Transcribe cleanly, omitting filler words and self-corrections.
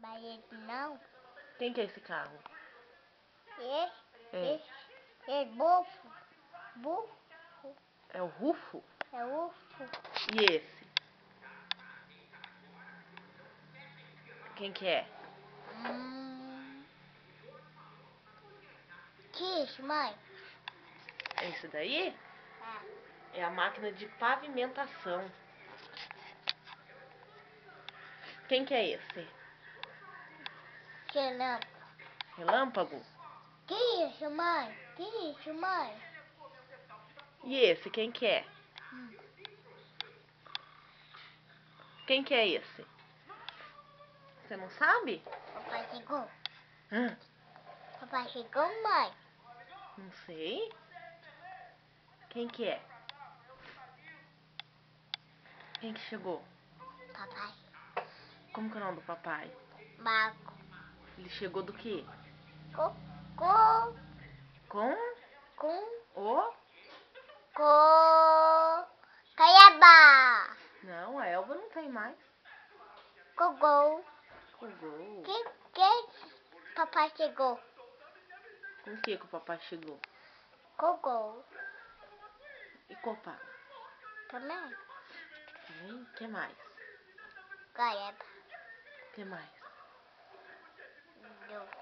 Barreto não. Quem que é esse carro? Esse é bufo. Bufo. É o Rufo? É ufo. E esse? Quem que é? Que isso, mãe? Esse daí? É a máquina de pavimentação. Quem que é esse? Que não. Relâmpago? Que isso, mãe? Que isso, mãe? E esse? Quem que é? Quem que é esse? Você não sabe? Papai chegou. Hã? Papai chegou, mãe. Não sei. Quem que é? Quem que chegou? Papai. Como que é o nome do papai? Marco. Ele chegou do quê? Com. Com Com. o... Com. Caiaba. Não, a Elba não tem mais. Gogol. O gol. Que papai chegou? Com o que o papai chegou? Gogol. E Copa? Também. Também? O que mais? Caiaba. O que mais? Deu.